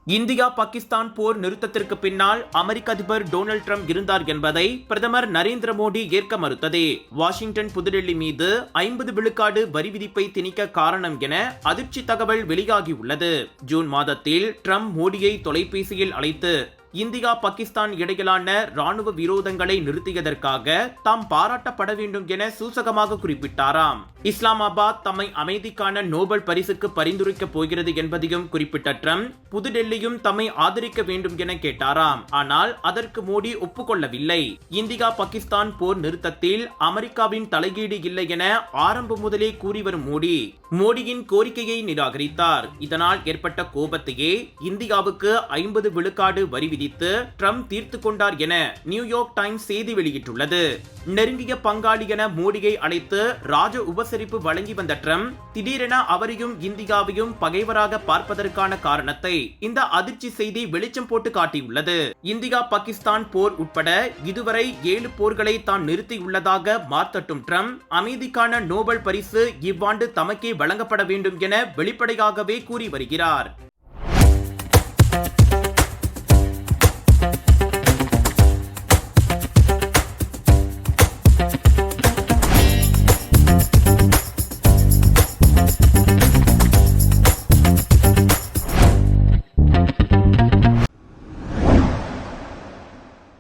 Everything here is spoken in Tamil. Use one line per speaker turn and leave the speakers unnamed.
இந்தியா பாகிஸ்தான் போர் நிறுத்தத்திற்கு பின்னால் அமெரிக்க அதிபர் டொனால்ட் ட்ரம்ப் இருந்தார் என்பதை பிரதமர் நரேந்திர மோடி ஏற்க மறுத்ததே வாஷிங்டன் புதுடெல்லி மீது 50 விழுக்காடு வரி விதிப்பை திணிக்க காரணம் என அதிர்ச்சி தகவல் வெளியாகியுள்ளது. ஜூன் மாதத்தில் ட்ரம்ப் மோடியை தொலைபேசியில் அழைத்து இந்தியா பாகிஸ்தான் இடையிலான ராணுவ விரோதங்களை நிறுத்தியதற்காக தாம் பாராட்டப்பட வேண்டும் என சூசகமாக குறிப்பிட்டாராம். இஸ்லாமாபாத் தம்மை அமைதிக்கான நோபல் பரிசுக்கு பரிந்துரைக்கப் போகிறது என்பதையும் குறிப்பிட்ட ட்ரம்ப் புதுடெல்லியும் தம்மை ஆதரிக்க வேண்டும் என கேட்டாராம். ஆனால் அதற்கு மோடி ஒப்புக்கொள்ளவில்லை. இந்தியா பாகிஸ்தான் போர் நிறுத்தத்தில் அமெரிக்காவின் தலையீடு இல்லை என ஆரம்பம் முதலே கூறி வரும் மோடியின் கோரிக்கையை நிராகரித்தார். இதனால் ஏற்பட்ட கோபத்தையே இந்தியாவுக்கு 50 விழுக்காடு வரி விதித்து ட்ரம்ப் தீர்த்து கொண்டார் என நியூயார்க் டைம்ஸ் செய்தி வெளியிட்டுள்ளது. நெருங்கிய பங்காளி என மோடியை அழைத்து ராஜ உபசரிப்பு வழங்கி வந்த ட்ரம்ப் திடீரென அவரையும் இந்தியாவையும் பகைவராக பார்ப்பதற்கான காரணத்தை இந்த அதிர்ச்சி செய்தி வெளிச்சம் போட்டு காட்டியுள்ளது. இந்தியா பாகிஸ்தான் போர் உட்பட இதுவரை 7 போர்களை தான் நிறுத்தியுள்ளதாக மார்த்தட்டும் ட்ரம்ப் அமைதிக்கான நோபல் பரிசு இவ்வாண்டு தமக்கே வழங்கப்பட வேண்டும் என வெளிப்படையாகவே கூறி வருகிறார்.